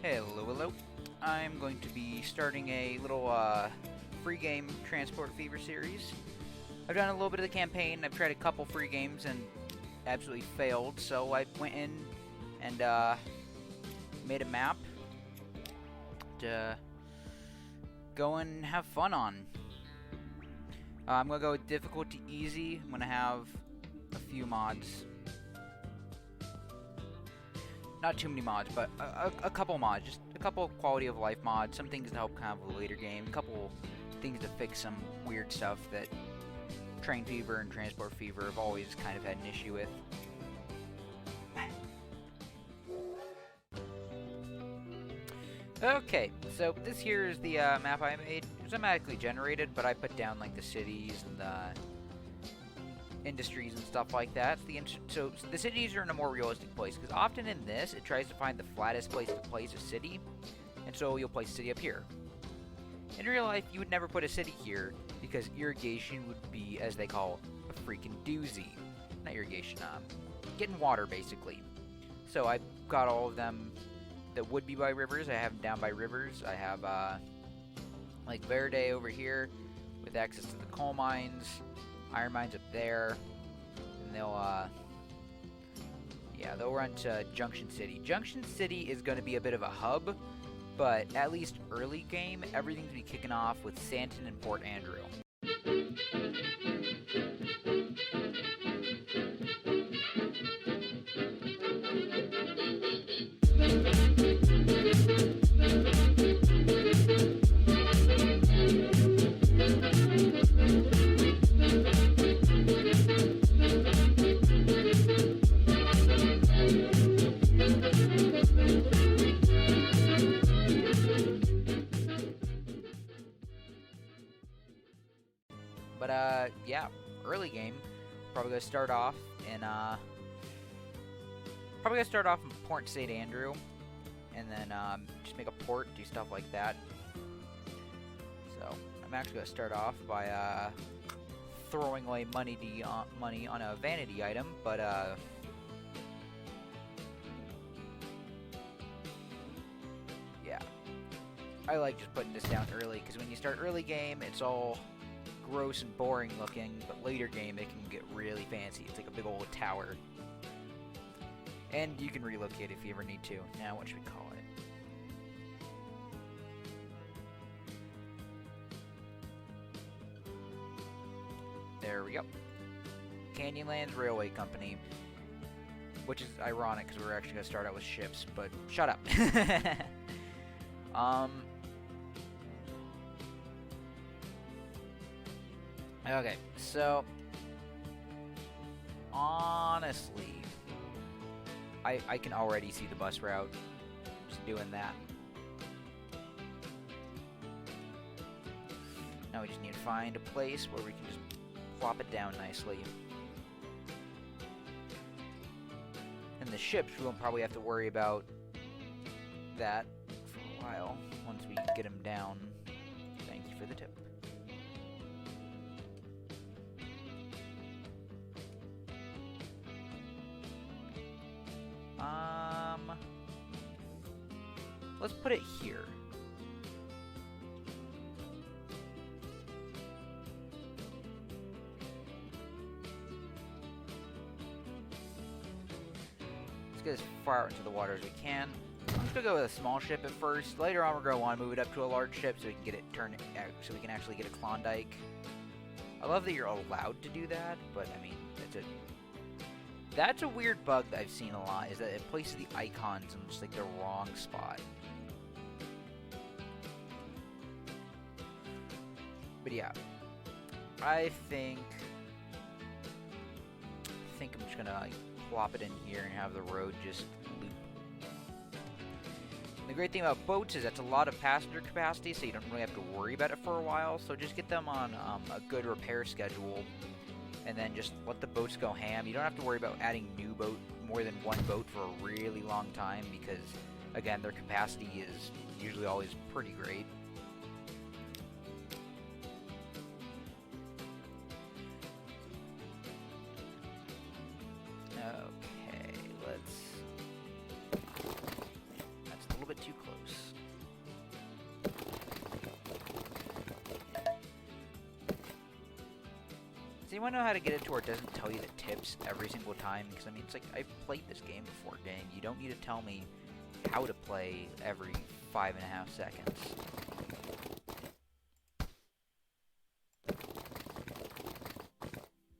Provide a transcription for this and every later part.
Hello, hello. I'm going to be starting a little free game Transport Fever series. I've done a little bit of the campaign. I've tried a couple free games and absolutely failed, so I went in and made a map to go and have fun on. I'm going to go with difficulty easy. I'm going to have a few mods. Not too many mods, but a couple mods. Just a couple quality of life mods. Some things to help kind of a later game. A couple things to fix some weird stuff that Train Fever and Transport Fever have always kind of had an issue with. Okay, so this here is the map I made. It was automatically generated, but I put down like the cities and the industries and stuff like that. So the cities are in a more realistic place, because often in this it tries to find the flattest place to place a city, and so you'll place a city up here. In real life, you would never put a city here because irrigation would be, as they call, a freaking doozy. Not irrigation, getting water basically. So I've got all of them that would be by rivers. I have them down by rivers. I have like Verde over here with access to the coal mines. Iron mines up there, and they'll run to Junction City. Junction City is going to be a bit of a hub, but at least early game, everything's going to be kicking off with Santon and Port Andrew. But yeah, early game, probably gonna start off in Port St. Andrew, and then just make a port, do stuff like that. So I'm actually gonna start off by throwing away money on a vanity item, but yeah, I like just putting this down early, because when you start early game, it's all gross and boring looking, but later game it can get really fancy. It's like a big old tower. And you can relocate if you ever need to. Now, what should we call it? There we go. Canyonlands Railway Company. Which is ironic, because we're actually going to start out with ships, but shut up. Okay, so honestly, I can already see the bus route. Just doing that. Now we just need to find a place where we can just plop it down nicely. And the ships, we won't probably have to worry about that for a while once we get them down. Thank you for the tip. Let's put it here. Let's get as far out into the water as we can. I'm just gonna go with a small ship at first. Later on, we're gonna want to move it up to a large ship so we can get it turned out, so we can actually get a Klondike. I love that you're allowed to do that, but I mean, that's a weird bug that I've seen a lot, is that it places the icons in just like the wrong spot. But yeah, I think I'm just gonna like, plop it in here and have the road just loop. And the great thing about boats is that's a lot of passenger capacity, so you don't really have to worry about it for a while. So just get them on a good repair schedule, and then just let the boats go ham. You don't have to worry about adding more than one boat for a really long time, because again, their capacity is usually always pretty great. Okay, that's a little bit too close. Does anyone know how to get it to where it doesn't tell you the tips every single time? Because, I mean, it's like, I've played this game before, gang. You don't need to tell me how to play every 5.5 seconds.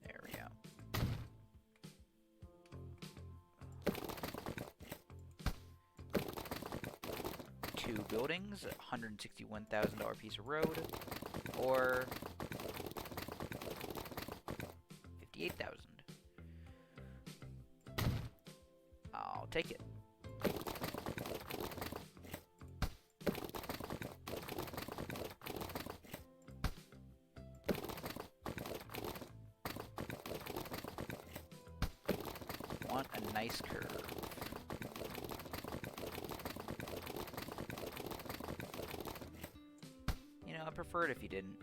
There we go. Two buildings, $161,000 piece of road, or 58,000. I'll take it. Want a nice curve. You know, I prefer it if you didn't.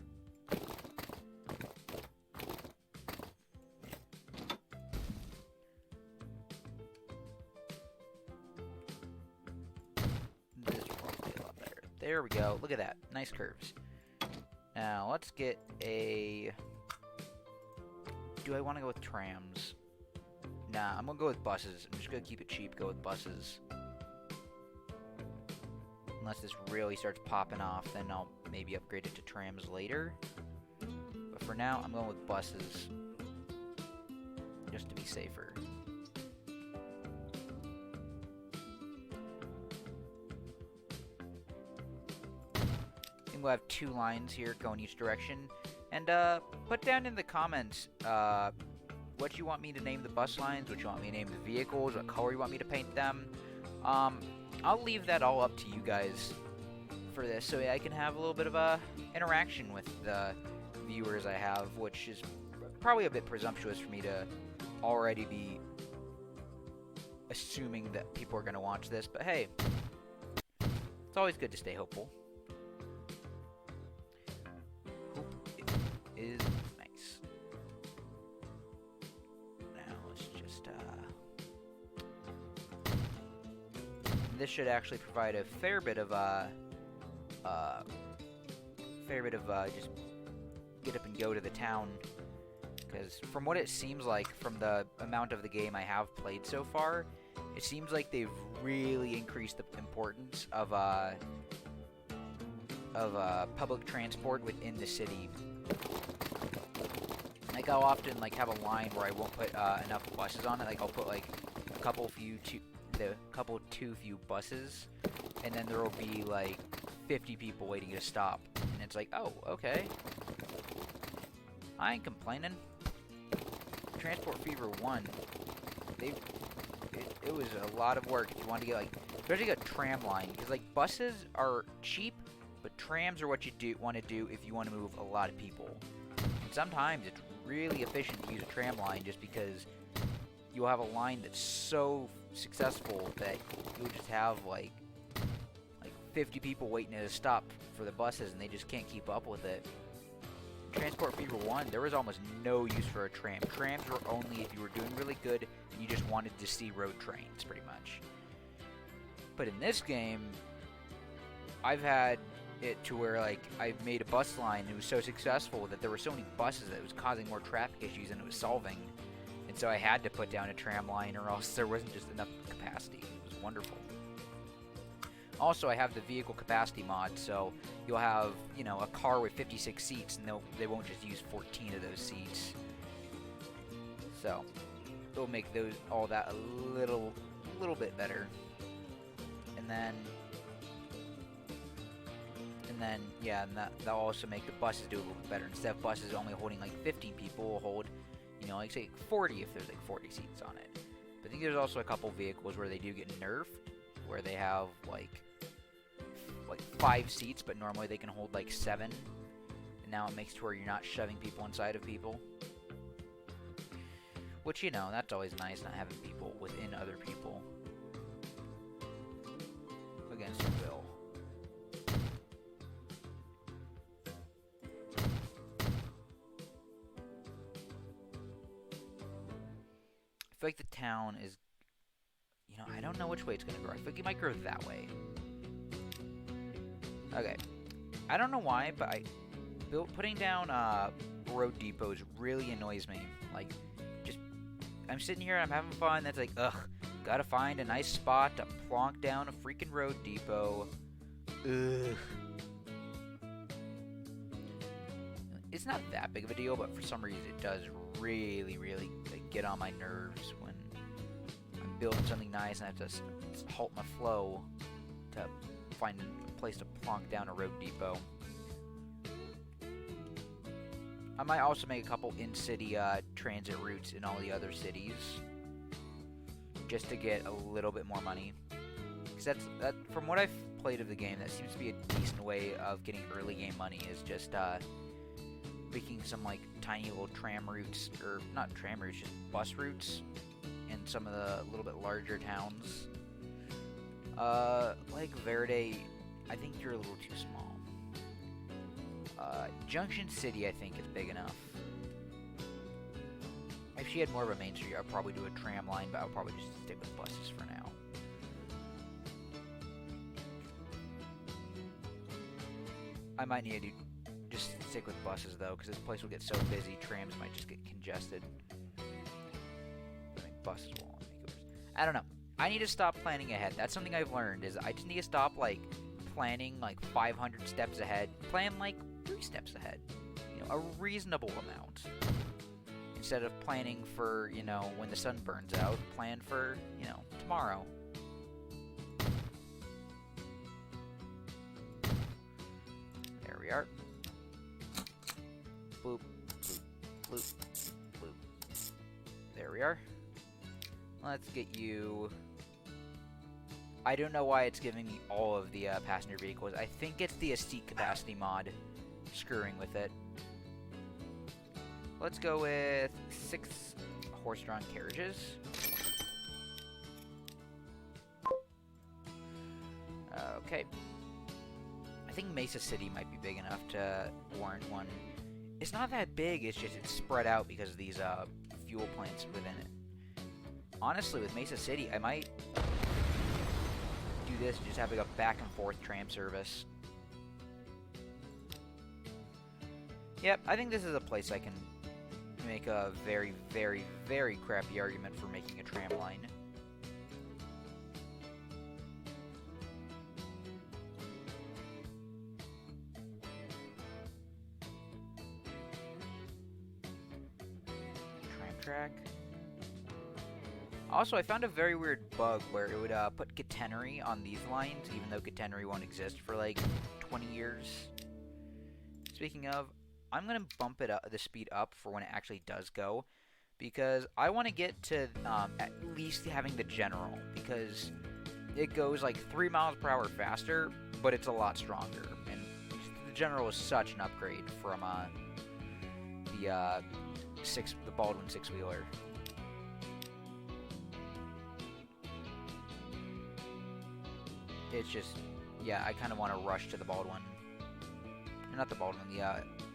This will probably be a lot better. There we go. Look at that. Nice curves. Now, let's get a... Do I want to go with trams? Nah, I'm gonna go with buses. I'm just gonna keep it cheap, go with buses. Unless this really starts popping off, then I'll maybe upgrade it to trams later. But for now, I'm going with buses. Just to be safer. I think we'll have 2 lines here going each direction. And put down in the comments what you want me to name the bus lines, what you want me to name the vehicles, what color you want me to paint them. I'll leave that all up to you guys for this, so I can have a little bit of a interaction with the viewers I have, which is probably a bit presumptuous for me to already be assuming that people are going to watch this, but hey, it's always good to stay hopeful. Hope is nice. Now let's just this should actually provide a fair bit of just get up and go to the town, because from what it seems like, from the amount of the game I have played so far, it seems like they've really increased the importance of public transport within the city. Like, I'll often have a line where I won't put enough buses on it. Like, I'll put a couple too few buses, and then there will be 50 people waiting to stop, and it's like, oh, okay, I ain't complaining. Transport Fever 1, it was a lot of work if you want to get especially a tram line, because buses are cheap, but trams are what you want to do if you want to move a lot of people. And sometimes it's really efficient to use a tram line, just because you'll have a line that's so successful that you'll just have 50 people waiting at a stop for the buses, and they just can't keep up with it. Transport Fever 1, there was almost no use for a tram. Trams were only if you were doing really good and you just wanted to see road trains, pretty much. But in this game, I've had it to where I made a bus line and it was so successful that there were so many buses that it was causing more traffic issues than it was solving. And so I had to put down a tram line, or else there wasn't just enough capacity. It was wonderful. Also, I have the vehicle capacity mod, so you'll have, a car with 56 seats, and they won't just use 14 of those seats. So, it'll make all that a little bit better. And then, yeah, and that'll also make the buses do a little bit better. Instead of buses only holding 15 people, will hold, say 40 if there's 40 seats on it. But I think there's also a couple vehicles where they do get nerfed, where they have 5 seats, but normally they can hold 7. And now it makes it where you're not shoving people inside of people. Which, that's always nice, not having people within other people. Against your will. I feel like the town is, I don't know which way it's going to grow. I feel like it might grow that way. Okay. I don't know why, but putting down road depots really annoys me. Like, just, I'm sitting here and I'm having fun, that's like, ugh, gotta find a nice spot to plonk down a freaking road depot. Ugh. It's not that big of a deal, but for some reason it does really, really like, get on my nerves when I'm building something nice and I have to halt my flow to find a place to plonk down a road depot. I might also make a couple in-city transit routes in all the other cities, just to get a little bit more money. Because that from what I've played of the game, that seems to be a decent way of getting early game money. Is just making some like tiny little tram routes, or not tram routes, just bus routes in some of the little bit larger towns. Like Verde, I think you're a little too small. Junction City, I think, is big enough. If she had more of a main street, I'd probably do a tram line, but I'll probably just stick with buses for now. I might need to just stick with buses, though, because this place will get so busy, trams might just get congested. I think buses will only make it worse. I don't know. I need to stop planning ahead. That's something I've learned, is I just need to stop, like, planning, like, 500 steps ahead. Plan, like, 3 steps ahead. You know, a reasonable amount. Instead of planning for, you know, when the sun burns out, plan for, you know, tomorrow. There we are. Bloop, bloop, bloop, bloop. There we are. Let's get you... I don't know why it's giving me all of the passenger vehicles. I think it's the seat capacity mod screwing with it. Let's go with 6 horse-drawn carriages. Okay. I think Mesa City might be big enough to warrant one. It's not that big, it's just it's spread out because of these fuel plants within it. Honestly, with Mesa City, I might do this and just have like a back-and-forth tram service. Yep, I think this is a place I can make a very, very, very crappy argument for making a tram line. Tram track. Also, I found a very weird bug where it would put catenary on these lines, even though catenary won't exist for like 20 years. Speaking of, I'm going to bump it up, the speed up for when it actually does go, because I want to get to at least having the general, because it goes like 3 miles per hour faster, but it's a lot stronger, and the general is such an upgrade from the Baldwin 6-wheeler. It's just, yeah, I kind of want to rush to the Baldwin, not the Baldwin,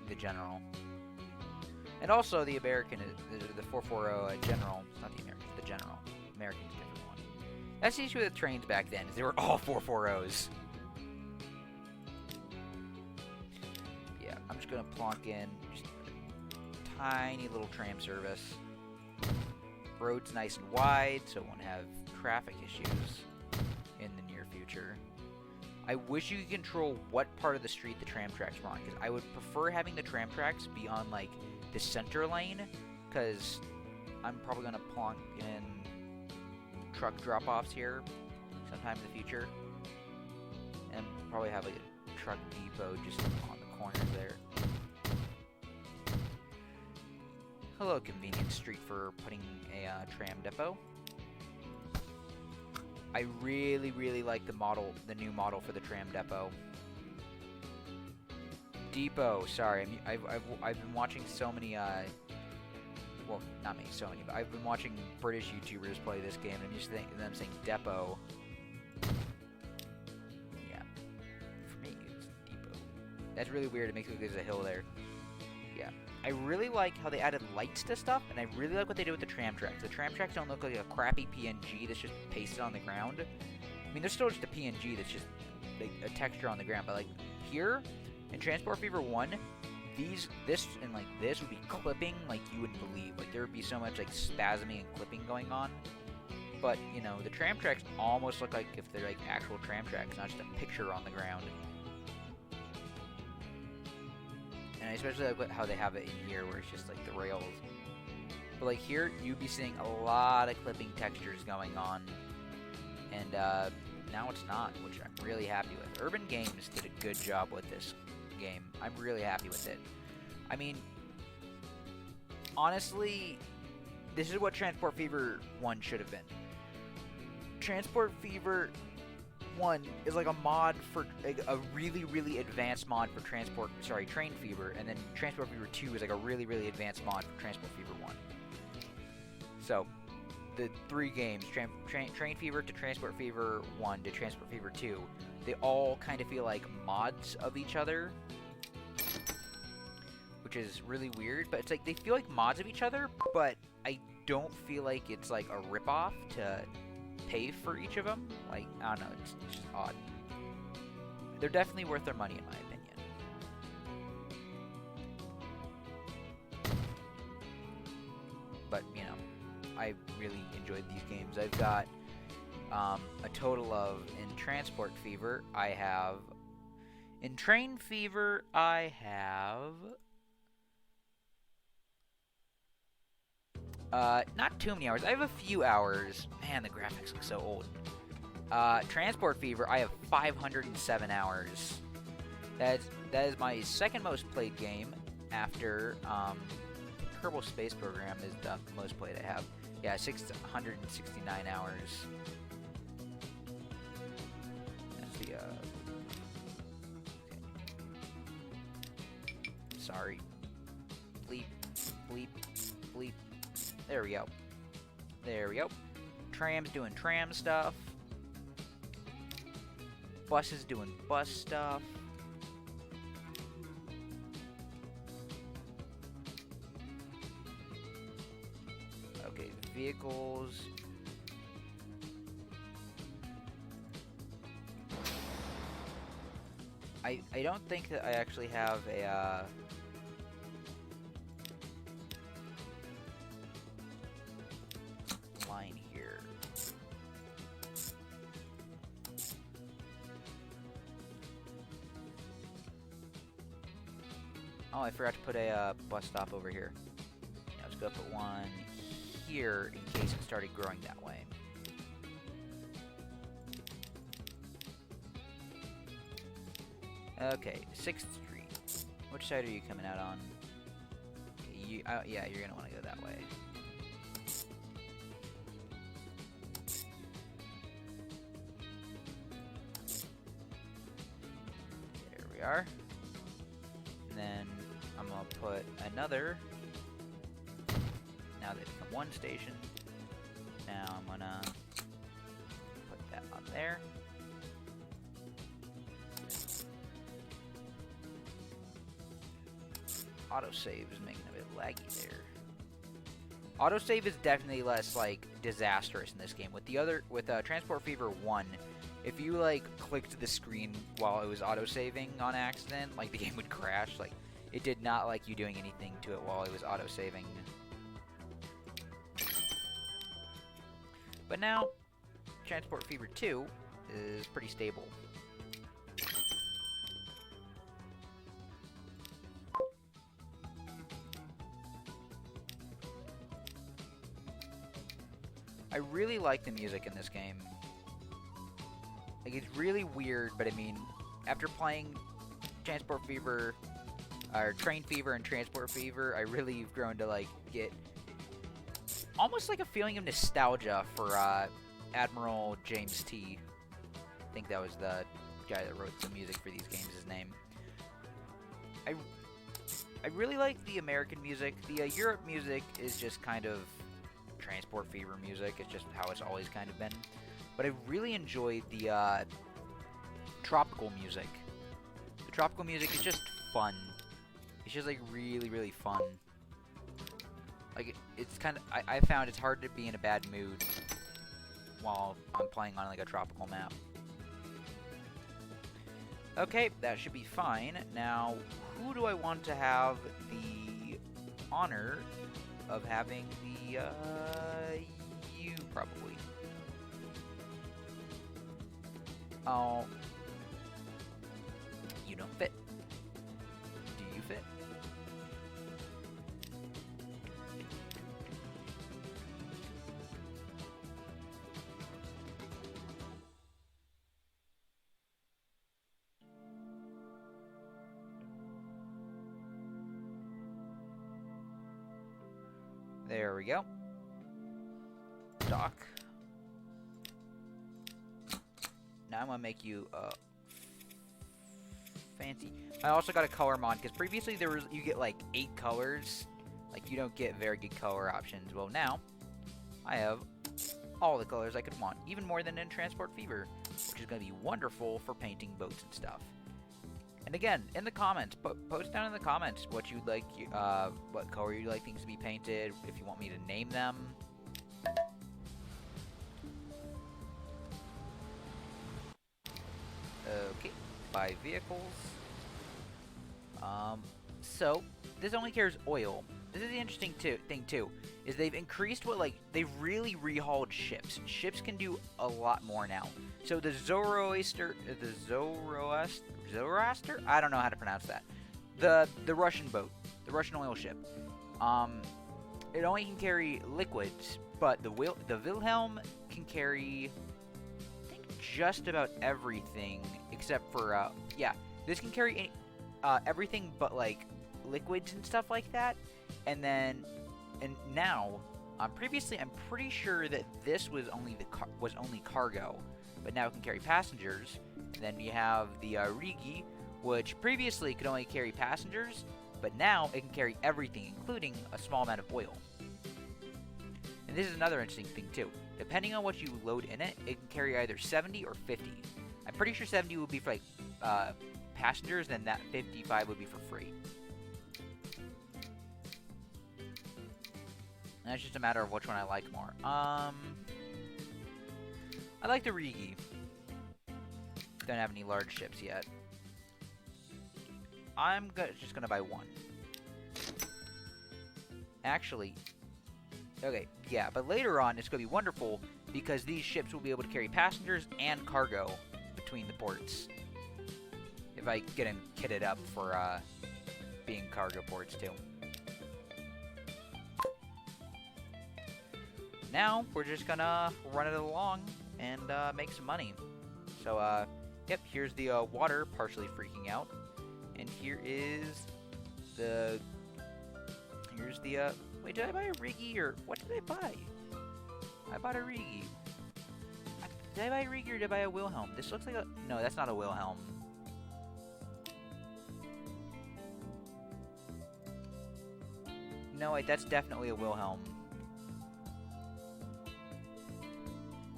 the General. And also the American, the 440 General. It's not the American, it's the General. American's a different one. That's the issue with trains back then, is they were all 440s. Yeah, I'm just going to plonk in just a tiny little tram service. Road's nice and wide, so it won't have traffic issues in the near future. I wish you could control what part of the street the tram tracks were on, because I would prefer having the tram tracks be on, like, the center lane, because I'm probably going to plonk in truck drop-offs here sometime in the future, and probably have, like, a truck depot just on the corner there. Hello, convenient street for putting a tram depot. I really, really like the new model for the tram depot. Sorry, I've been watching so many, well, not me, so many, but I've been watching British YouTubers play this game, and I'm used to them saying depot. Yeah, for me, it's depot. That's really weird. It makes it look like there's a hill there. Yeah. I really like how they added lights to stuff, and I really like what they did with the tram tracks. The tram tracks don't look like a crappy PNG that's just pasted on the ground. I mean, they're still just a PNG that's just like a texture on the ground, but like here in Transport Fever 1, this and like this would be clipping like you wouldn't believe. Like there would be so much like spasming and clipping going on. But you know, the tram tracks almost look like if they're like actual tram tracks, not just a picture on the ground. And I especially like how they have it in here, where it's just like the rails. But like here, you'd be seeing a lot of clipping textures going on, and now it's not, which I'm really happy with. Urban Games did a good job with this game. I'm really happy with it. I mean, honestly, this is what Transport Fever 1 should have been. Transport Fever 1 is like a mod for like, a really, really advanced mod for Train Fever, and then Transport Fever 2 is like a really, really advanced mod for Transport Fever 1. So, the 3 games, Train Fever to Transport Fever 1 to Transport Fever 2, they all kind of feel like mods of each other, which is really weird, but it's like they feel like mods of each other, but I don't feel like it's like a ripoff to pay for each of them. Like, I don't know, it's just odd. They're definitely worth their money in my opinion. But, you know, I really enjoyed these games. I've got a total of, in Transport Fever, I have... In Train Fever, I have... not too many hours. I have a few hours. Man, the graphics look so old. Transport Fever, I have 507 hours. That is my second most played game after, Kerbal Space Program is the most played I have. Yeah, 669 hours. That's the, okay. Sorry. Bleep, bleep, bleep. There we go. There we go. Tram's doing tram stuff. Bus is doing bus stuff. Okay, vehicles. I don't think that I actually have a, line here. Oh, I forgot to put a bus stop over here. Yeah, let's go put one here in case it started growing that way. Okay, 6th Street. Which side are you coming out on? Yeah, you're gonna want to go that way. There we are. And then I'm gonna put another. Now they become one station. Now I'm gonna put that on there. Autosave is making a bit laggy there. Autosave is definitely less like disastrous in this game. With Transport Fever 1, if you like clicked the screen while it was autosaving on accident, like the game would crash. Like it did not like you doing anything to it while it was autosaving. But now, Transport Fever 2 is pretty stable. I really like the music in this game. Like, it's really weird, but I mean, after playing Transport Fever, or Train Fever and Transport Fever, I really have grown to, like, get almost like a feeling of nostalgia for, Admiral James T. I think that was the guy that wrote the music for these games, his name. I really like the American music. The Europe music is just kind of Transport Fever music. It's just how it's always kind of been. But I really enjoyed the tropical music. The tropical music is just fun. It's just like really, really fun. Like it's kind of I found it's hard to be in a bad mood while I'm playing on like a tropical map. Okay, that should be fine. Now, who do I want to have the honor of having the, you probably. Oh, you don't fit. Do you fit? There we go. Dock. Now I'm gonna make you fancy. I also got a color mod because previously you get like 8 colors. Like you don't get very good color options. Well, now I have all the colors I could want, even more than in Transport Fever, which is gonna be wonderful for painting boats and stuff. And again, in the comments, post down in the comments what you'd like, what color you'd like things to be painted, if you want me to name them. Okay, buy vehicles. So this only carries oil. This is the interesting thing too, is they've increased they've really rehauled ships. Ships can do a lot more now. So the Zoroaster, I don't know how to pronounce that. The Russian boat, the Russian oil ship. It only can carry liquids, but the Wilhelm can carry, I think, just about everything except for this can carry everything but like liquids and stuff like that. And now, previously I'm pretty sure that this was only cargo, but now it can carry passengers. And then you have the Rigi, which previously could only carry passengers, but now it can carry everything, including a small amount of oil. And this is another interesting thing too. Depending on what you load in it, it can carry either 70 or 50. I'm pretty sure 70 would be for passengers, then that 55 would be for free. And that's just a matter of which one I like more. I like the Rigi. Don't have any large ships yet. I'm just gonna buy one. Actually, okay, yeah, but later on it's gonna be wonderful because these ships will be able to carry passengers and cargo between the ports. If I get them kitted up for being cargo ports too. Now we're just gonna run it along and make some money. So yep, here's the water partially freaking out, and here's the wait, did I buy a Rigi or what did I buy? I bought a Rigi. Did I buy a Rigi or did I buy a Wilhelm? This looks like no, that's not a Wilhelm. No, wait, that's definitely a Wilhelm.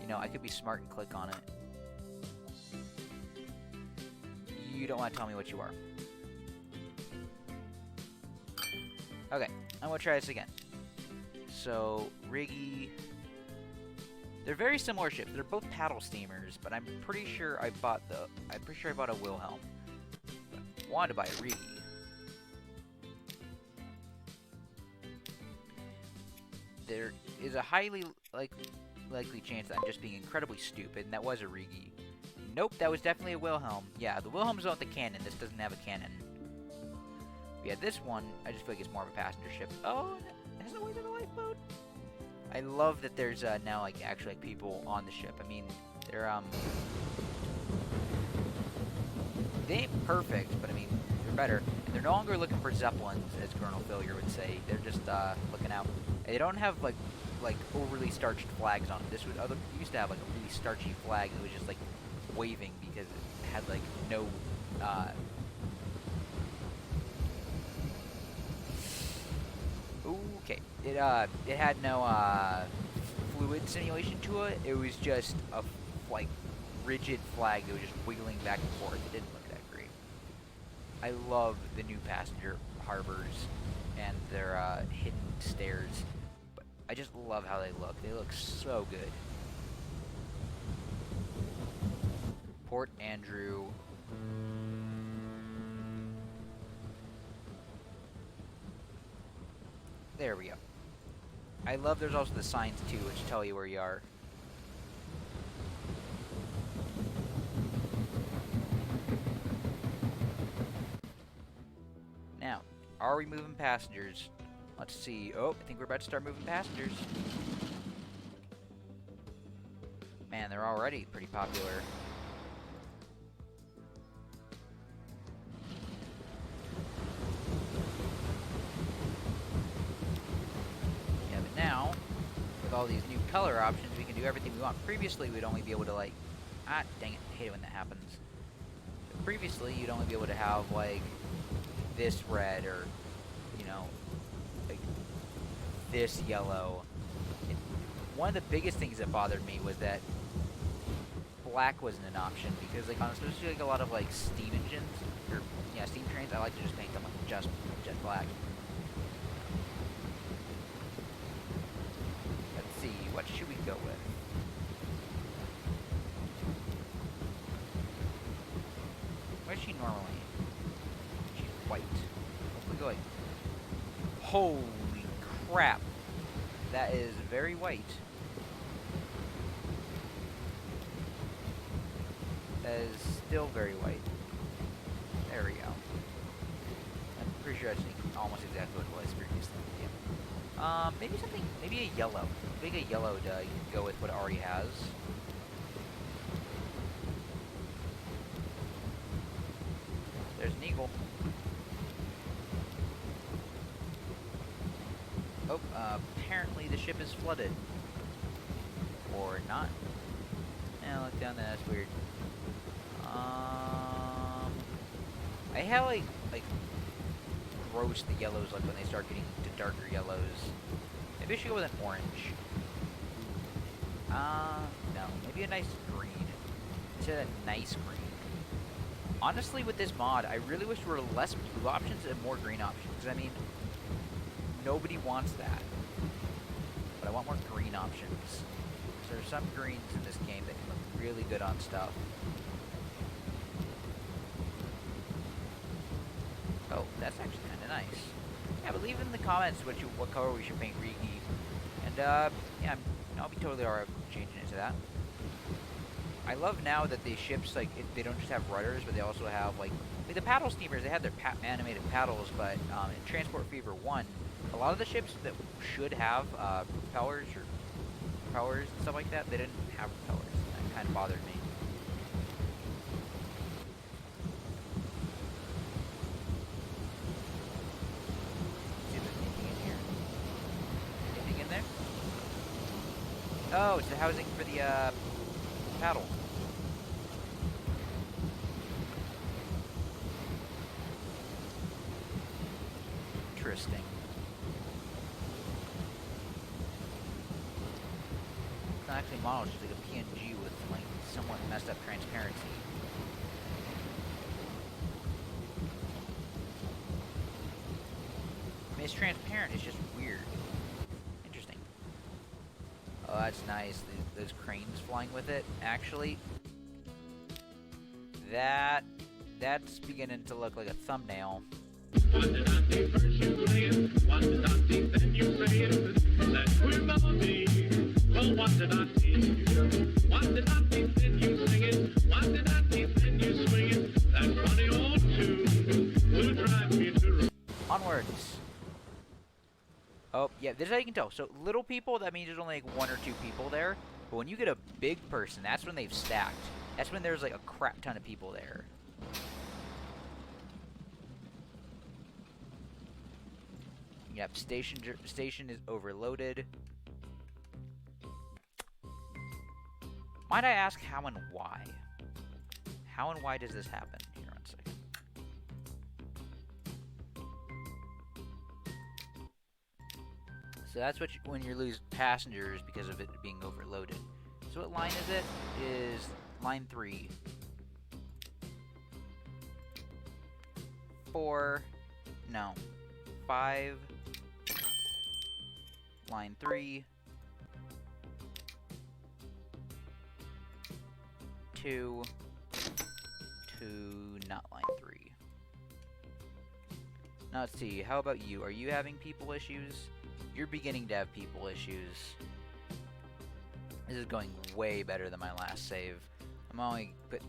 You know, I could be smart and click on it. You don't want to tell me what you are. Okay, I'm gonna try this again. So, Rigi. They're very similar ships. They're both paddle steamers, but I'm pretty sure I bought a Wilhelm. But wanted to buy a Rigi. There is a highly likely chance that I'm just being incredibly stupid, and that was a Rigi. Nope, that was definitely a Wilhelm. Yeah, the Wilhelm's on the cannon. This doesn't have a cannon. But yeah, this one, I just feel like it's more of a passenger ship. Oh, it has no way to the lifeboat. I love that there's now actually people on the ship. I mean, they're they ain't perfect, but I mean they're better. And they're no longer looking for zeppelins, as Colonel Failure would say. They're just looking out. And they don't have like overly starched flags on them. This used to have like a really starchy flag that was just like waving because it had like no okay. It had no fluid simulation to it. It was just a rigid flag that was just wiggling back and forth. It didn't look that great. I love the new passenger harbors and their hidden stairs. But I just love how they look. They look so good. Port Andrew. There we go. I love there's also the signs too, which tell you where you are. Now, are we moving passengers? Let's see. Oh, I think we're about to start moving passengers. Man, they're already pretty popular. Yeah, but now, with all these new color options, we can do everything we want. Previously, we'd only be able to, like... Ah, dang it. I hate it when that happens. But previously, you'd only be able to have, like, this red or, you know, like, this yellow. And one of the biggest things that bothered me was that black wasn't an option, because, like, on especially, like, a lot of, like, steam engines, or, yeah, steam trains, I like to just paint them, like, just jet black. Let's see, what should we go with? Where's she normally? She's white. If we go like... Holy crap! That is very white. That is still very white. There we go. I'm pretty sure that's almost exactly what it was previously. Yeah. Maybe something, maybe a yellow. Maybe a yellow to go with what it already has. There's an eagle. Oh, apparently the ship is flooded. Or not. Yeah, look down there, that's weird. I have like gross the yellows like when they start getting to darker yellows. Maybe I should go with an orange. No, maybe a nice green. Instead of a nice green. Honestly, with this mod, I really wish there were less blue options and more green options. Because, I mean, nobody wants that. But I want more green options. So there's some greens in this game that can look really good on stuff. Oh, that's actually kind of nice. Yeah, but leave in the comments what color we should paint Rigi. And, yeah, I'll be totally alright changing it to that. I love now that the ships, like, they don't just have rudders, but they also have, like the paddle steamers, they have their animated paddles, but in Transport Fever 1, a lot of the ships that should have propellers or propellers and stuff like that, they didn't have propellers. That kind of bothered me. See if there's anything in here. Anything in there? Oh, it's the housing for the paddle. Interesting. It's not actually modeled, it's just like a PNG with like somewhat messed up transparency. I mean, it's transparent, it's just weird. Interesting. Oh, that's nice. Those cranes flying with it. Actually, that's beginning to look like a thumbnail. What did I see first you play it? What did I see then you say it? That queer melody. Well, what did I see? What did I see then you sing it? What did I see then you swing it? That funny old tune will drive me to... Onwards. Oh, yeah, this is how you can tell. So, little people, that means there's only like 1 or 2 people there. But when you get a big person, that's when they've stacked. That's when there's like a crap ton of people there. Yep, station is overloaded. Might I ask how and why? How and why does this happen? Here, 1 second. So that's when you lose passengers because of it being overloaded. So what line is it? Is line 3. 4. No. 5. Line 3. 2. 2, not line 3. Now let's see, how about you? Are you having people issues? you're beginning to have people issues. This is going way better than my last save. I'm only put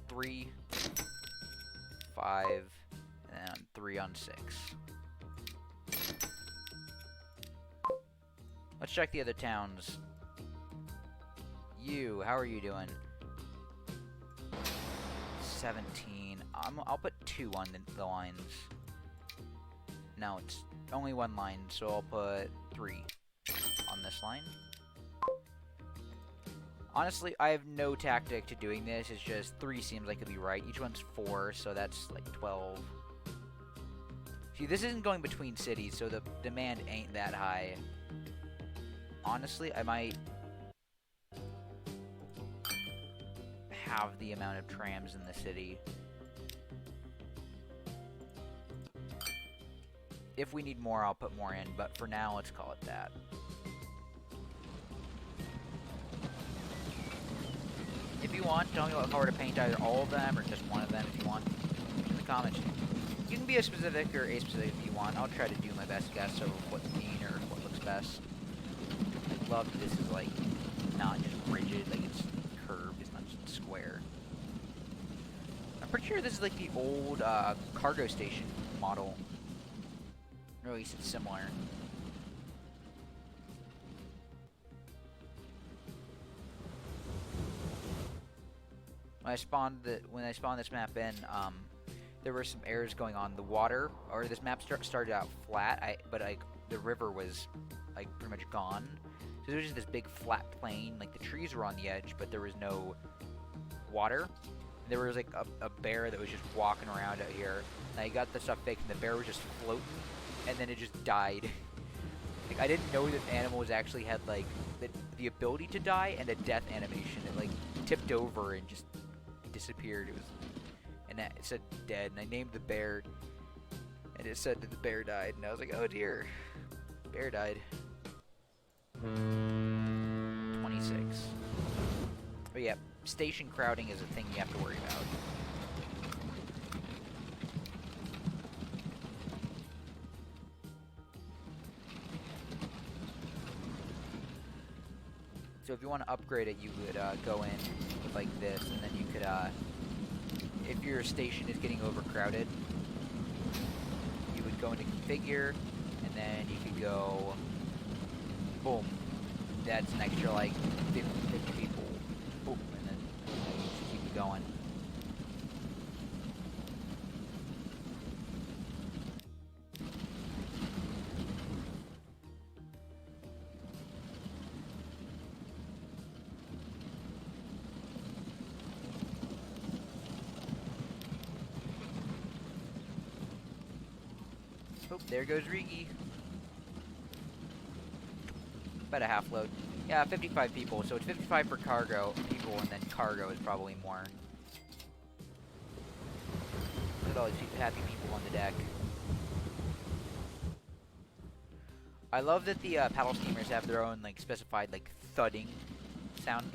3, 5, and then 3 on 6. Let's check the other towns. You, how are you doing? 17. I'll put 2 on the lines. No, it's only 1 line, so I'll put 3 on this line. Honestly, I have no tactic to doing this. It's just 3 seems like it'd be right. Each one's 4, so that's like 12. See, this isn't going between cities, so the demand ain't that high. Honestly, I might have the amount of trams in the city. If we need more, I'll put more in, but for now, let's call it that. If you want, tell me what color to paint, either all of them or just one of them if you want. In the comments. You can be a specific or a-specific if you want. I'll try to do my best guess of what's mean or what looks best. I love that this is, like, not just rigid, like it's curved, it's not just square. I'm pretty sure this is, like, the old cargo station model. Or at least it's similar. When I spawned this map in, there were some errors going on. The water, or this map started out flat, but like the river was like pretty much gone. So there was just this big flat plain. Like the trees were on the edge, but there was no water. There was like a bear that was just walking around out here. And I got the stuff fixed, and the bear was just floating, and then it just died. Like I didn't know that animals actually had like the ability to die and a death animation. It like tipped over and just disappeared. It was, and it said dead, and I named the bear, and it said that the bear died, and I was like, oh dear, bear died. 26. But yeah, station crowding is a thing you have to worry about. So if you want to upgrade it, you would go in with like this, and then you could, if your station is getting overcrowded, you would go into configure, and then you could go, boom, that's an extra like 50 people, boom, and then you just keep it going. Oh, there goes Rigi. About a half load. Yeah, 55 people, so it's 55 for cargo people, and then cargo is probably more. Look at all these happy people on the deck. I love that the paddle steamers have their own like specified like thudding sound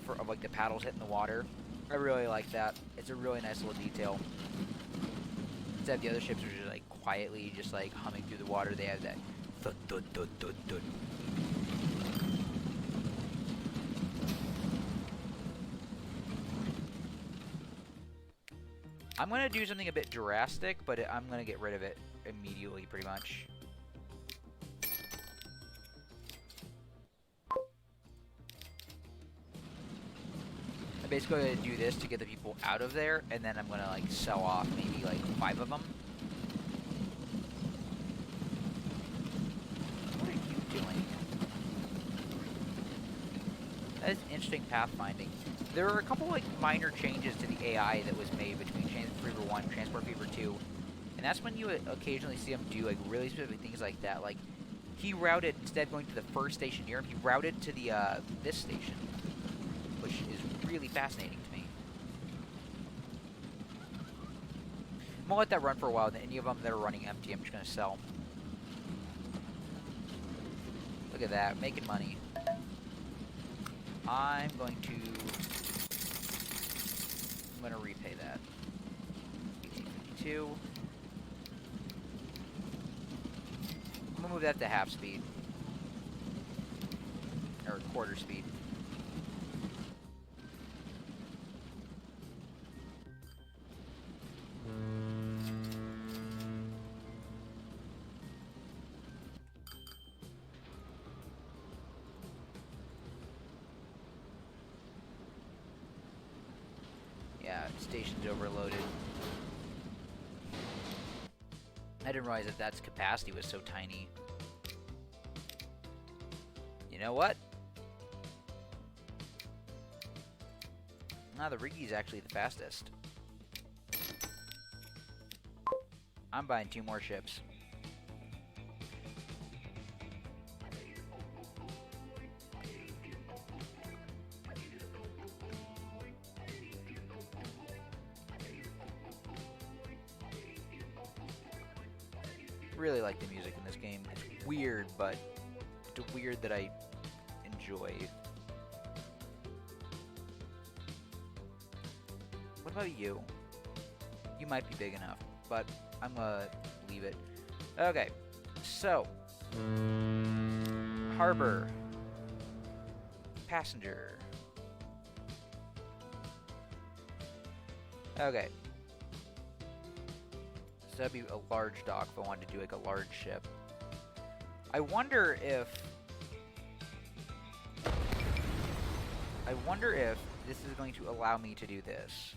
of like the paddles hitting the water. I really like that. It's a really nice little detail. Instead of the other ships are just like quietly just like humming through the water, they have that thud thud thud thud thud. I'm gonna do something a bit drastic, but I'm gonna get rid of it immediately, pretty much. I'm basically gonna do this to get the people out of there, and then I'm gonna like sell off maybe like 5 of them. What are you doing? That is interesting pathfinding. There are a couple like minor changes to the AI that was made between Fever 1 and Transport Fever 2, and that's when you occasionally see them do like really specific things like that. Like he routed, instead of going to the first station near him, he routed to the this station, which is really fascinating to me. I'm gonna let that run for a while, and any of them that are running empty, I'm just gonna sell. Look at that, making money. I'm gonna repay that. 1852. I'm gonna move that to half speed. Or quarter speed. Yeah, station's overloaded. I didn't realize that that's capacity was so tiny. You know what? Nah, the Riggy's actually the fastest. I'm buying 2 more ships. Really like the music in this game. It's weird, but it's a weird that I enjoy. What about you? You might be big enough, but I'm gonna leave it. Okay, so harbor, passenger. Okay. So that'd be a large dock if I wanted to do like a large ship. I wonder if this is going to allow me to do this.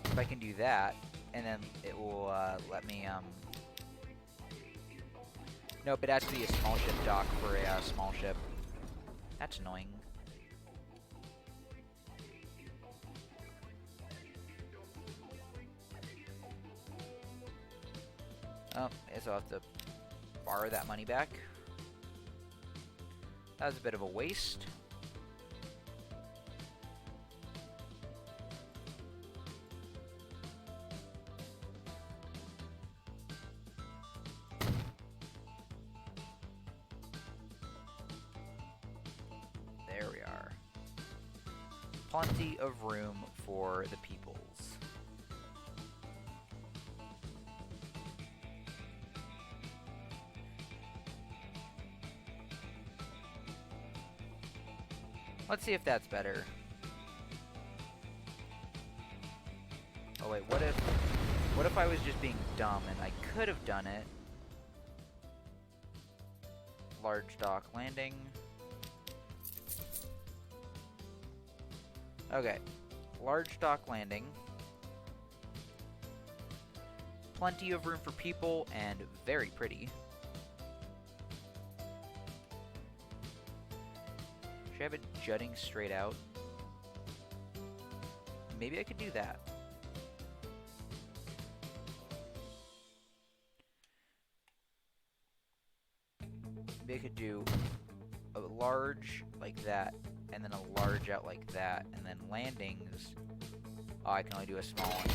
If I can do that, and then it will let me nope, it has to be a small ship dock for a small ship. That's annoying. Oh, I guess I'll have to borrow that money back. That was a bit of a waste. There we are. Plenty of room for the peoples. Let's see if that's better. Oh wait, what if I was just being dumb and I could have done it? Large dock landing. Okay, large dock landing. Plenty of room for people and very pretty. Should I have it jutting straight out? Maybe I could do that. Maybe I could do a large like that, and then a large out like that, and then landings. Oh, I can only do a small one.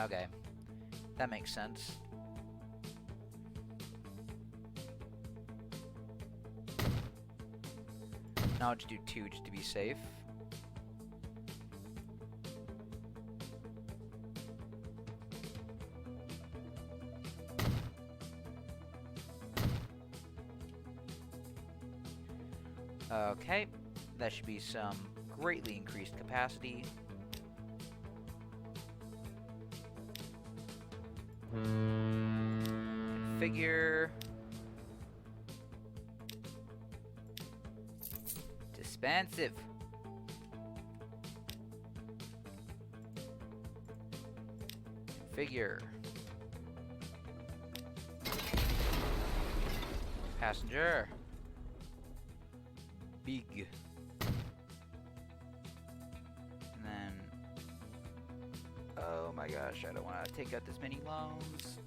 Okay, that makes sense. Now I'll just do 2 just to be safe. Okay, that should be some greatly increased capacity. Configure. Expensive. Configure. Passenger. Big. And then, oh my gosh, I don't want to take out this many loans.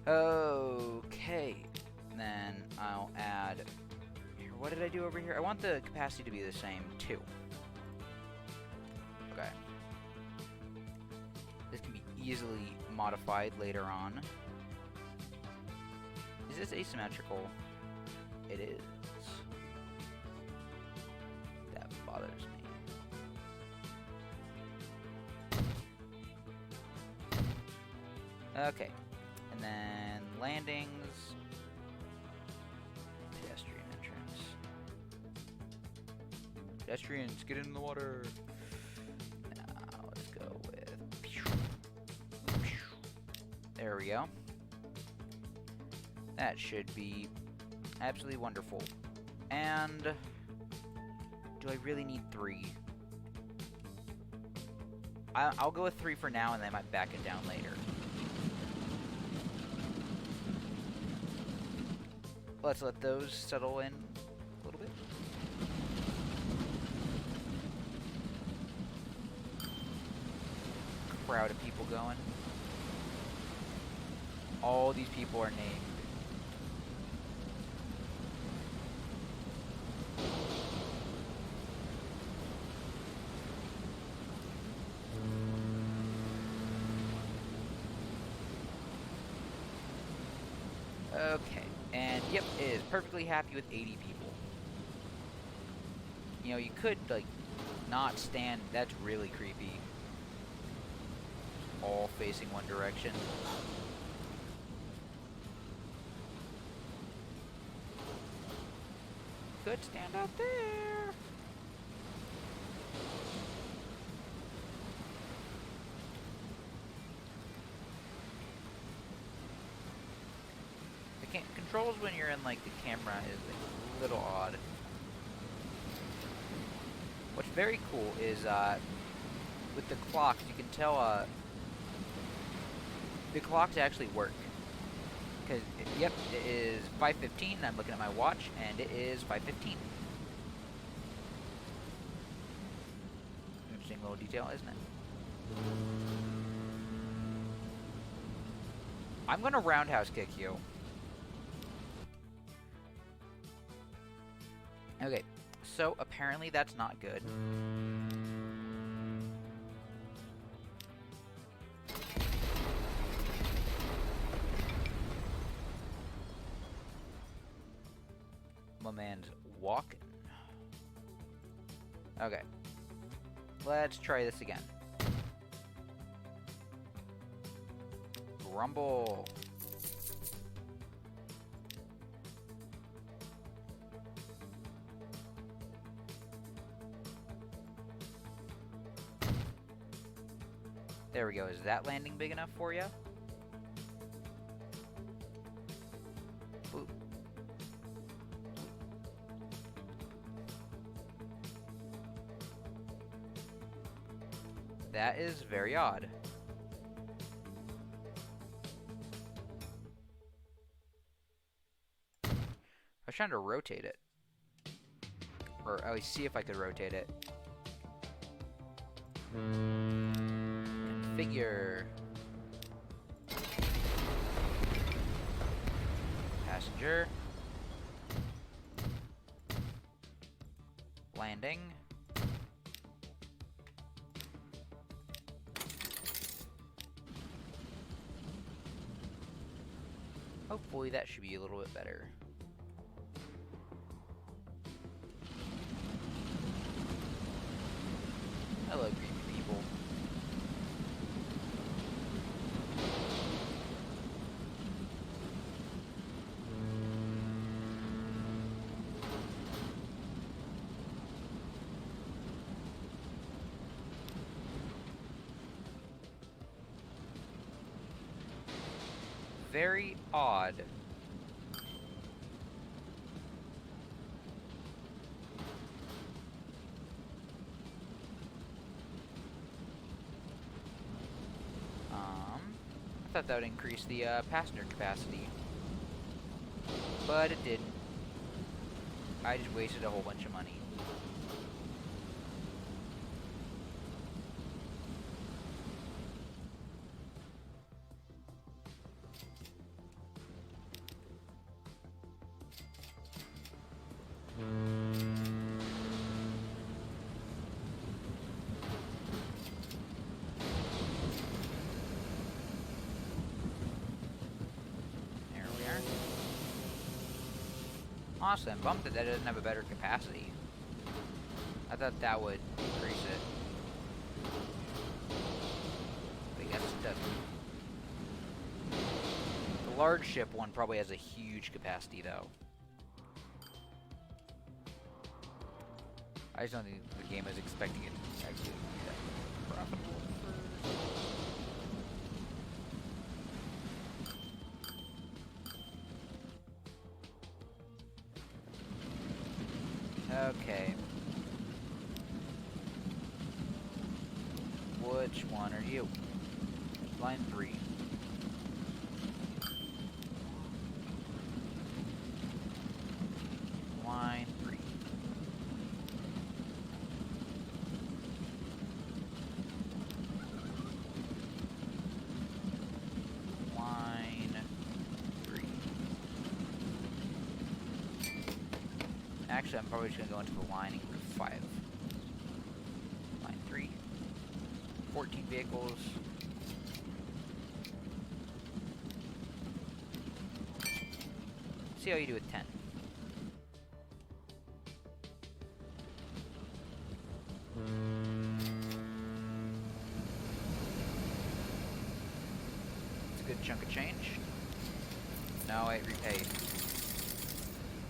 Okay. Then I'll add, here, what did I do over here? I want the capacity to be the same too. Okay. This can be easily modified later on. Is this asymmetrical? It is. That bothers me. Okay. And then landings. Pedestrian entrance. Pedestrians, get in the water. Now let's go with... There we go. That should be absolutely wonderful. And do I really need 3? I'll go with 3 for now, and then I might back it down later. Let's let those settle in a little bit. Crowd of people going. All these people are named. Okay, and yep, it is perfectly happy with 80 people. You know, you could, like, not stand. That's really creepy. All facing one direction. Could stand out there. The controls when you're in, like, the camera is a little odd. What's very cool is, with the clocks, you can tell, the clocks actually work. Because, yep, it is 5:15, I'm looking at my watch, and it is 5:15. Interesting little detail, isn't it? I'm gonna roundhouse kick you. Okay, so apparently that's not good. My man's walking. Okay. Let's try this again. Rumble. There we go. Is that landing big enough for you? Ooh. That is very odd. I was trying to rotate it. Or at least see if I could rotate it. Configure. Passenger. Landing. Hopefully that should be a little bit better. Hello, creepy people. Very odd. I thought that would increase the passenger capacity, but it didn't. I just wasted a whole bunch of money. Honestly, I'm bummed that that doesn't have a better capacity. I thought that would increase it. But I guess it doesn't. The large ship one probably has a huge capacity, though. I just don't think the game is expecting it to actually be that profitable. Okay. Which one are you? Line 3. Line 3. Line 3. Actually, I'm probably just going to go into the lining group 5. Line 3. 14 vehicles. See how you do with 10. It's a good chunk of change. No, it repaid.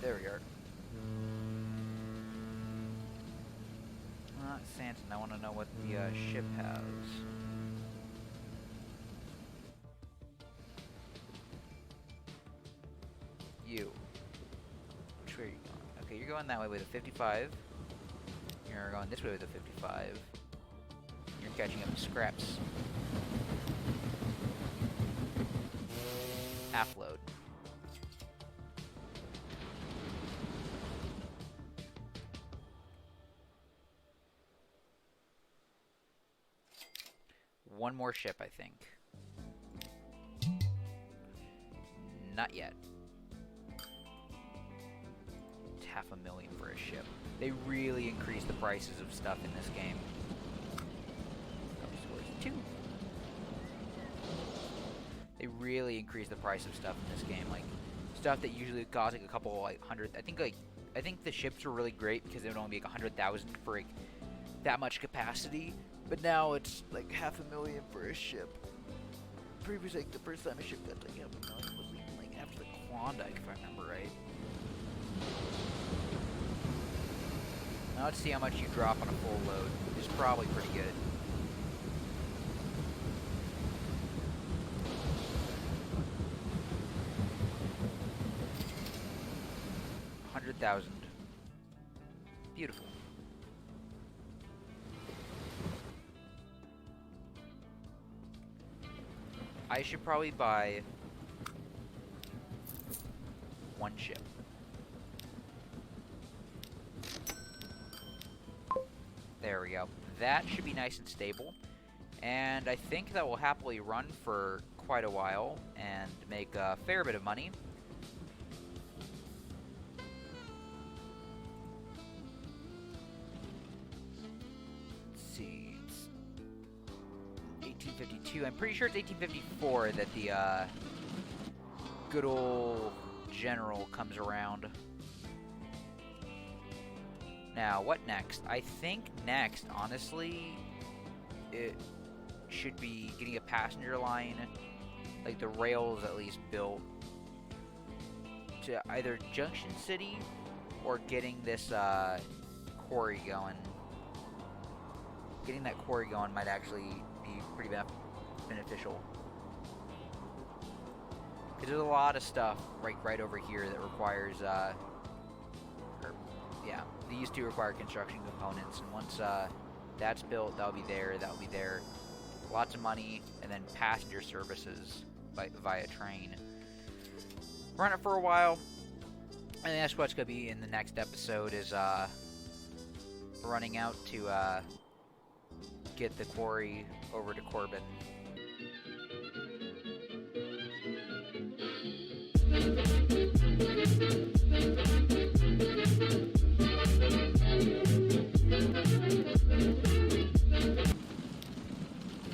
There we are. Not Santon. I want to know what the ship has. You. Which way are you going? Okay, you're going that way with a 55. You're going this way with a 55. You're catching up to scraps. Half load. One more ship, I think. Not yet. It's $500,000 for a ship. They really increase the prices of stuff in this game. Two. They really increase the price of stuff in this game. Like stuff that usually costs like a couple, like hundred. I think the ships were really great because they would only be like 100,000 for like that much capacity. But now it's like $500,000 for a ship. Previously, like, the first time a ship got like $500,000 was even like after the Klondike, if I remember right. Now let's see how much you drop on a full load. It's probably pretty good. $100,000. Beautiful. I should probably buy one ship. There we go. That should be nice and stable. And I think that will happily run for quite a while and make a fair bit of money. Let's see. It's 1852. I'm pretty sure it's 1854 that the good old general comes around. Now, what next? I think next, honestly, it should be getting a passenger line, like the rails at least built to either Junction City or getting this quarry going. Getting that quarry going might actually be pretty beneficial. Because there's a lot of stuff right over here that requires, yeah, these two require construction components, and once that's built, that'll be there. Lots of money, and then passenger services via train. Run it for a while, and that's what's going to be in the next episode is running out to get the quarry over to Corbin.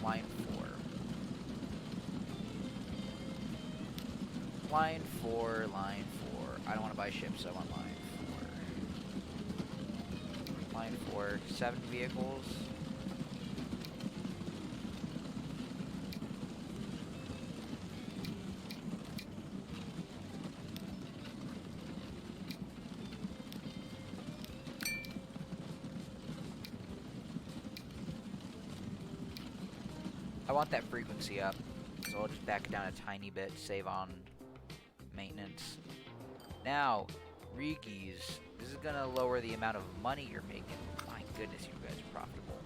Line 4. Line 4. I don't want to buy ships, so I want line line for 7 vehicles. I want that frequency up, so I'll just back it down a tiny bit to save on maintenance. Now, Rigis, this is going to lower the amount of money you're making. My goodness, you guys are profitable.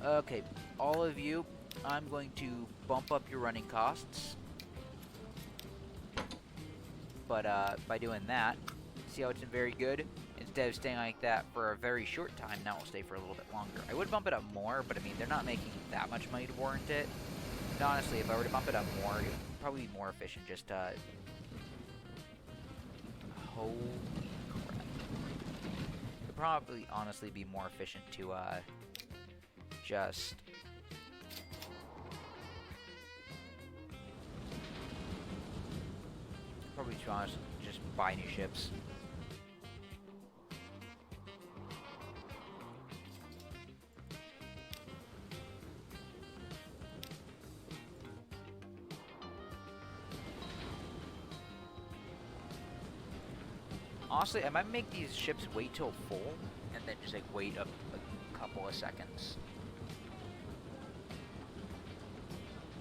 Okay, all of you, I'm going to bump up your running costs. But by doing that, see how it's very good? Instead of staying like that for a very short time, now it'll stay for a little bit longer. I would bump it up more, but I mean, they're not making that much money to warrant it. And honestly, if I were to bump it up more, it would probably be more efficient just holy crap. It would probably honestly be more efficient to just probably, to be honest, just buy new ships. Honestly, I might make these ships wait till full, and then just like wait a couple of seconds.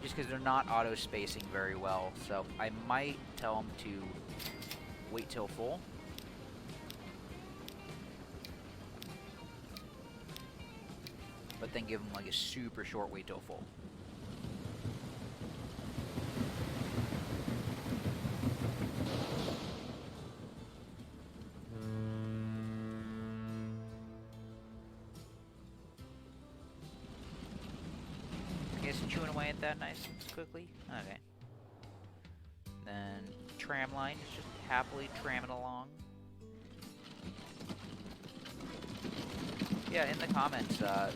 Just because they're not auto-spacing very well, so I might tell them to wait till full. But then give them like a super short wait till full. Chewing away at that nice and quickly. Okay. Then tram line is just happily tramming along. Yeah, in the comments, put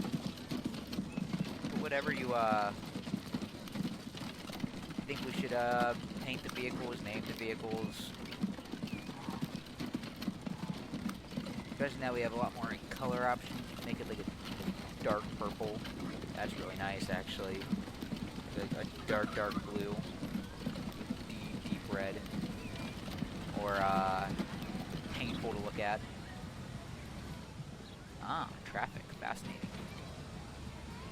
whatever you think we should paint the vehicles, name the vehicles. Especially now we have a lot more color options. You can make it like a dark purple. That's really nice, actually. A dark blue, deep red, or painful to look at. Ah, traffic, fascinating.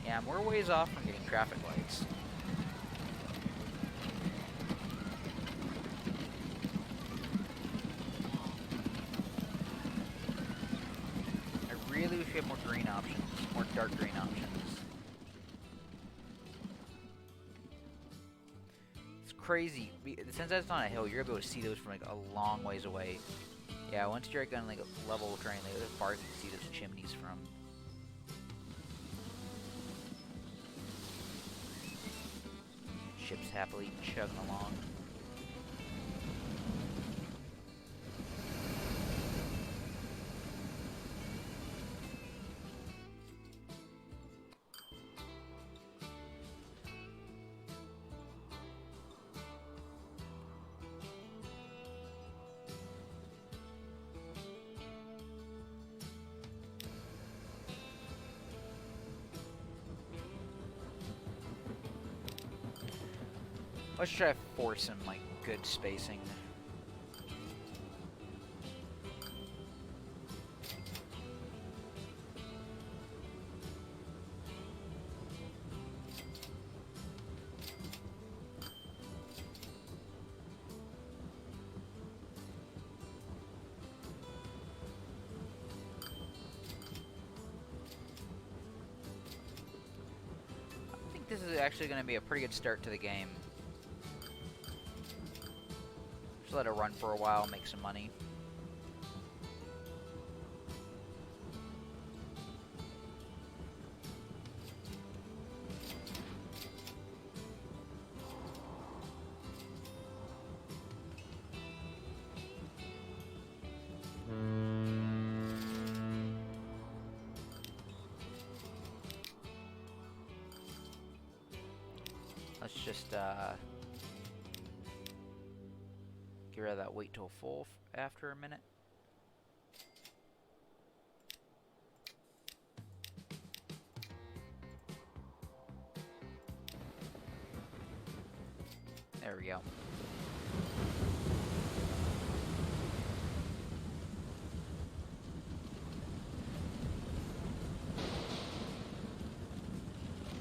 Yeah, we're ways off from getting traffic lights. I really wish we had more green options, more dark green options. Crazy. Since that's on a hill, you're able to see those from like a long ways away. Yeah, once you're on like a level terrain, like as far as you can see those chimneys from. Ships happily chugging along. Let's try for some like good spacing. I think this is actually going to be a pretty good start to the game. Just let it run for a while, make some money. Let's just get rid of that wait till full after a minute. There we go.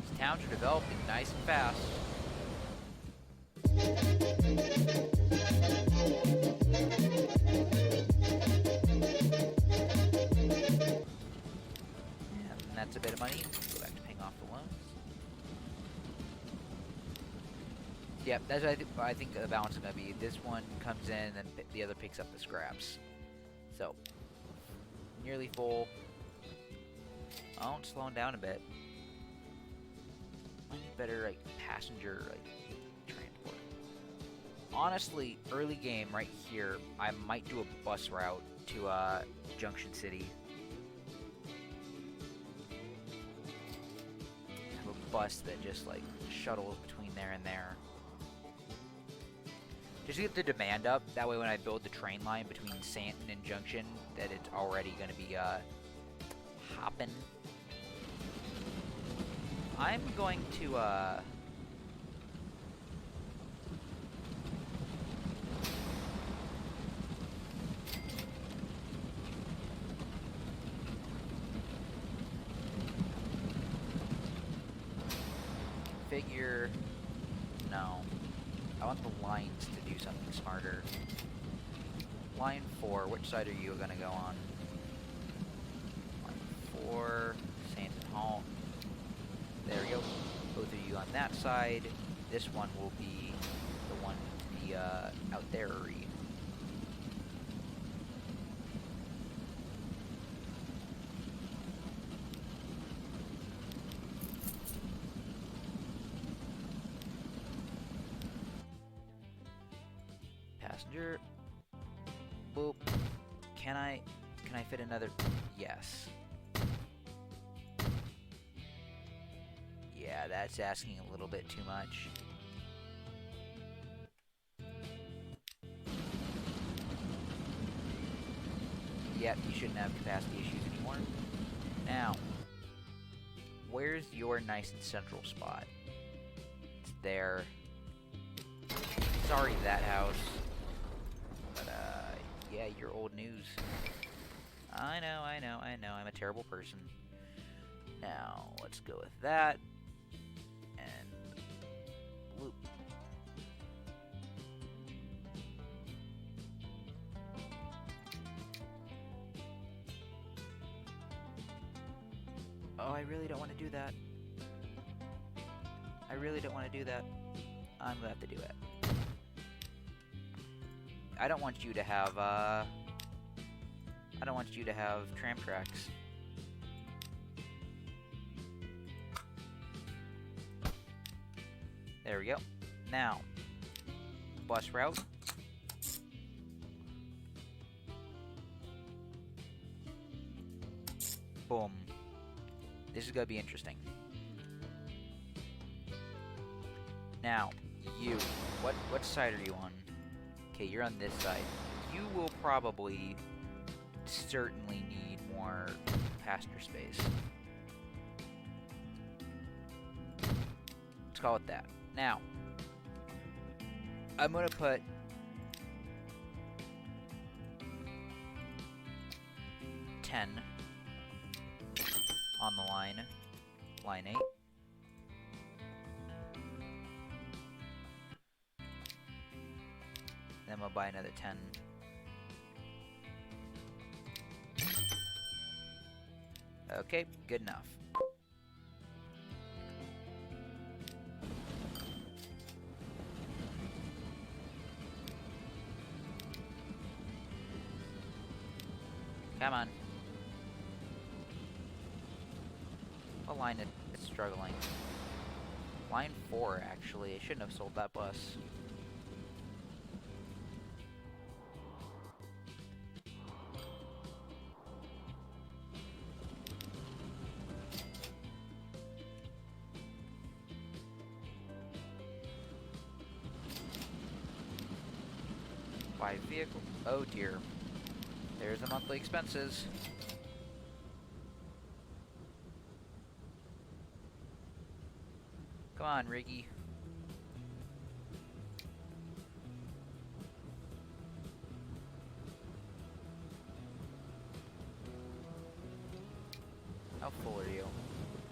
These towns are developing nice and fast. And that's a bit of money. Go back to paying off the loans. Yep, that's what I think the balance is going to be. This one comes in and the other picks up the scraps. So, nearly full. Oh, it's slowing down a bit. I need better, like, passenger, like, transport. Honestly, early game right here, I might do a bus route to, Junction City. Have a bus that just, like, shuttles between there and there. Just to get the demand up, that way when I build the train line between Santon and Junction, that it's already going to be, hopping. I'm going to, figure... No. I want the lines to do something smarter. Line 4, which side are you going to go on? Line 4, Santon Hall. There we go. Both of you on that side. This one will be the one to be out there. Passenger. Boop. Can I fit another? Yes. Yeah, that's asking a little bit too much. Yep, you shouldn't have capacity issues anymore. Now, where's your nice and central spot? It's there. Sorry, that house. But, yeah, you're old news. I know. I'm a terrible person. Now, let's go with that. And loop. Oh, I really don't want to do that. I'm gonna have to do it. I don't want you to have, tram tracks. There we go. Now, bus route. Boom. This is gonna be interesting. Now, you. What side are you on? Okay, you're on this side. You will probably certainly need more passenger space. Let's call it that. Now, I'm gonna put $10 on the line 8. Then we'll buy another 10. Okay, good enough. Come on. What line is struggling? Line 4, actually. I shouldn't have sold that bus. Buy vehicle. Oh dear. There's the monthly expenses. Come on, Riggy. full are you?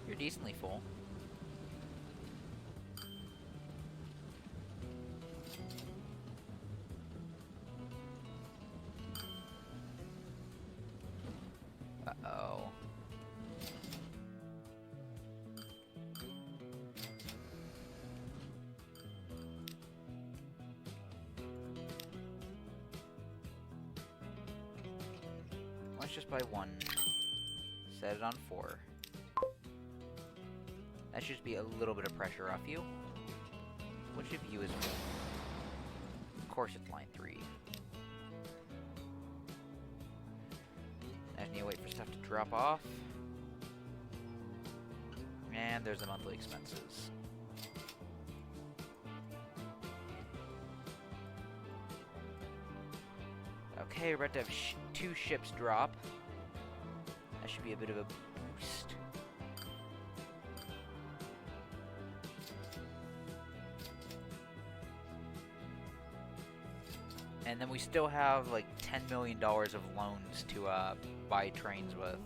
You're decently full. Uh-oh. Let's just buy one. Set it on 4. That should just be a little bit of pressure off you. Which of you is full? Of course it's line 3. I just need to wait for stuff to drop off. And there's the monthly expenses. Okay, we're about to have 2 ships drop. That should be a bit of a boost. And then we still have like $10 million of loans to buy trains with.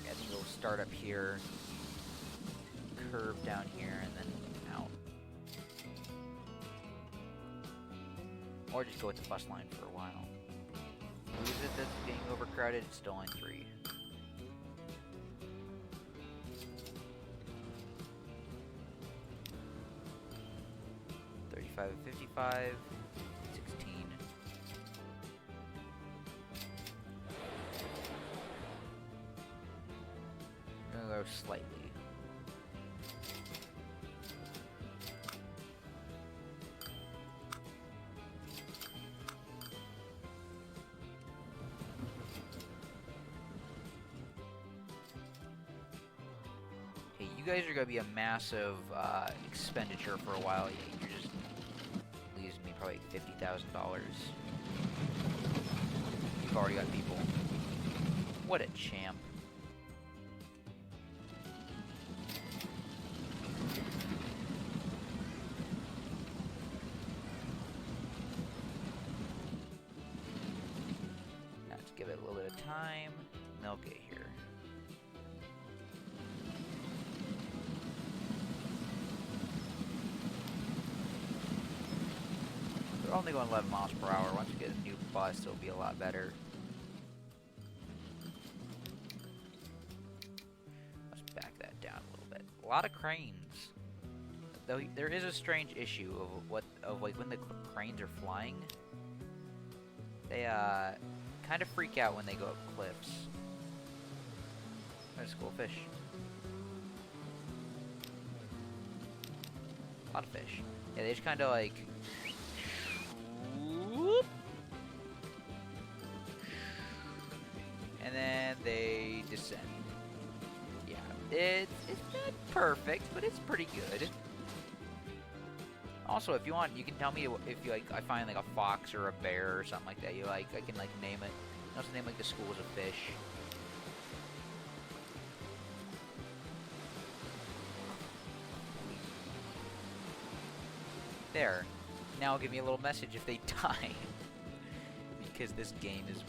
I think we'll start up here, curve down here, and then out. Or just go with the bus line for a while. Who is it that's getting overcrowded? It's still line 3. $35 and $55, 16. I'm gonna go slightly. Hey, you guys are gonna be a massive expenditure for a while. You're just losing me probably $50,000. You've already got people. What a champ. Let's give it a little bit of time. Milk it here. We're only going 11 miles per hour. Once we get a new bus, it'll be a lot better. Let's back that down a little bit. A lot of cranes. Though there is a strange issue of like when the cranes are flying, they kind of freak out when they go up cliffs. There's a cool fish. A lot of fish. Yeah, they just kind of like. And then they descend. Yeah, it's not perfect, but it's pretty good. Also, if you want, you can tell me if you like. I find like a fox or a bear or something like that. You like, I can like name it. I also name like the schools of fish. There. Now give me a little message if they die. Because this game is weird.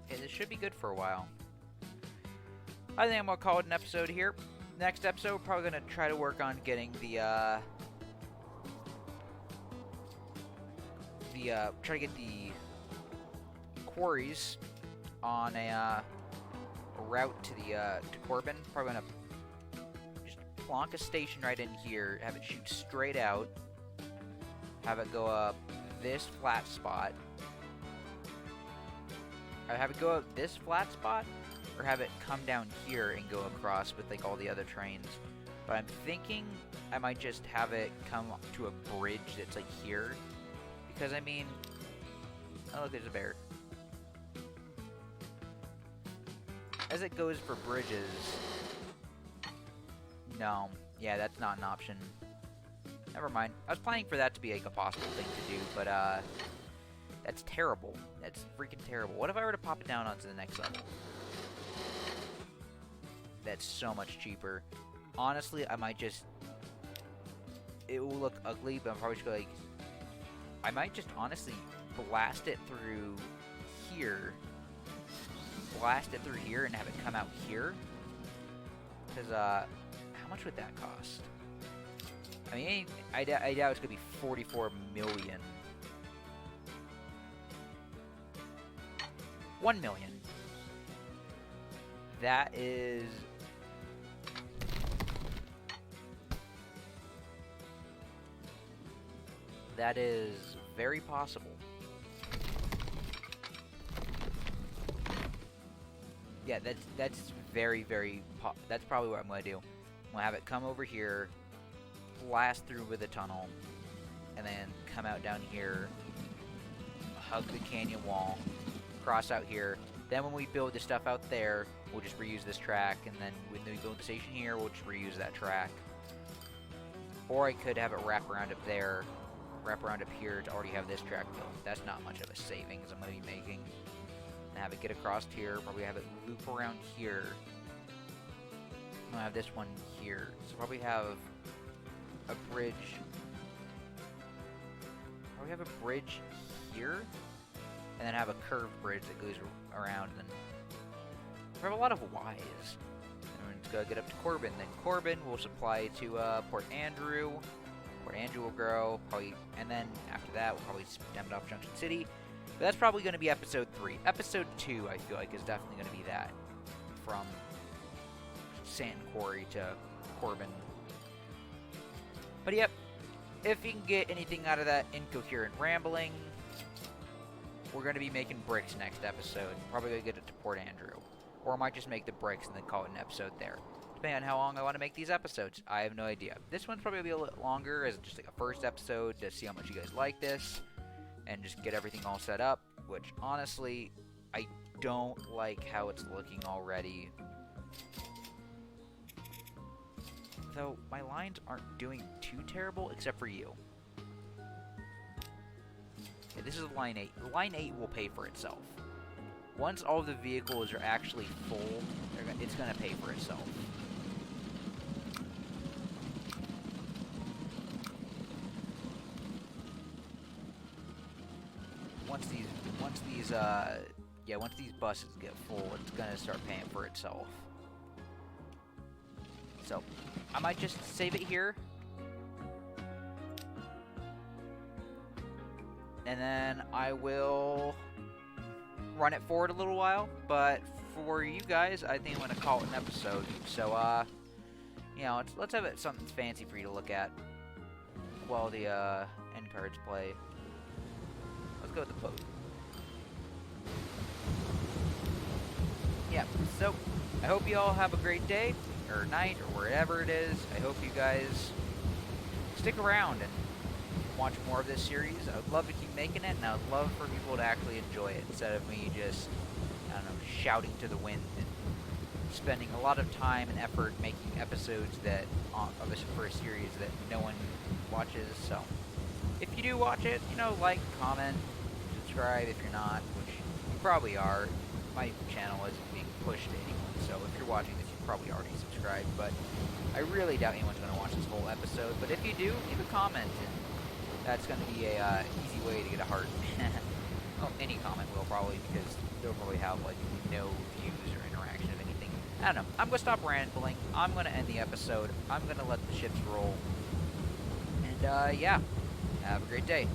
Okay, this should be good for a while. I think I'm gonna call it an episode here. Next episode, we're probably gonna try to work on getting the try to get the quarries on a route to the to Corbin. Probably gonna just plonk a station right in here, have it shoot straight out, have it go up this flat spot, or have it go up this flat spot, or have it come down here and go across with like all the other trains. But I'm thinking I might just have it come to a bridge that's like here. Because, I mean... Oh, look, there's a bear. As it goes for bridges... No. Yeah, that's not an option. Never mind. I was planning for that to be, like, a possible thing to do, but, That's terrible. That's freaking terrible. What if I were to pop it down onto the next level? That's so much cheaper. Honestly, I might just... It will look ugly, but I'm probably just going to, like... I might just, honestly, blast it through here. Blast it through here and have it come out here. Because, how much would that cost? I mean, I doubt it's going to be 44 million. 1 million. That is... That is very possible. Yeah, that's very, very... That's probably what I'm going to do. I'm going to have it come over here, blast through with a tunnel, and then come out down here, hug the canyon wall, cross out here. Then when we build the stuff out there, we'll just reuse this track, and then when we build the station here, we'll just reuse that track. Or I could have it wrap around up there, wrap around up here to already have this track built. That's not much of a savings I'm going to be making. And have it get across here, probably have it loop around here. I'm going to have this one here. So probably have a bridge. Probably have a bridge here. And then have a curved bridge that goes around. And then we have a lot of Y's. And it's going to get up to Corbin. Then Corbin will supply to Port Andrew. Port Andrew will grow, probably, and then after that, we'll probably stem it off Junction City. But that's probably going to be episode 3. Episode 2, I feel like, is definitely going to be that. From Sand Quarry to Corbin. But yep, if you can get anything out of that incoherent rambling, we're going to be making bricks next episode. Probably going to get it to Port Andrew. Or I might just make the bricks and then call it an episode there. Depending on how long I want to make these episodes. I have no idea. This one's probably going to be a little longer as just like a first episode to see how much you guys like this. And just get everything all set up. Which, honestly, I don't like how it's looking already. Though, my lines aren't doing too terrible, except for you. Okay, this is line 8. Line 8 will pay for itself. Once all the vehicles are actually full, it's going to pay for itself. Once these buses get full, it's gonna start paying for itself. So, I might just save it here. And then I will run it forward a little while. But for you guys, I think I'm gonna call it an episode. So, you know, let's have it something fancy for you to look at while the end cards play. Let's go with the boat. Yeah, so I hope you all have a great day, or night, or wherever it is. I hope you guys stick around and watch more of this series. I would love to keep making it, and I would love for people to actually enjoy it, instead of me just, I don't know, shouting to the wind and spending a lot of time and effort making episodes that for a series that no one watches. So if you do watch it, you know, like, comment, subscribe if you're not, which you probably are. My channel isn't being pushed to anyone, so if you're watching this, you've probably already subscribed, but I really doubt anyone's going to watch this whole episode. But if you do, leave a comment, and that's going to be a easy way to get a heart. Well, any comment will, probably, because they'll probably have, like, no views or interaction of anything. I don't know. I'm going to stop rambling. I'm going to end the episode. I'm going to let the ships roll. And, yeah. Have a great day.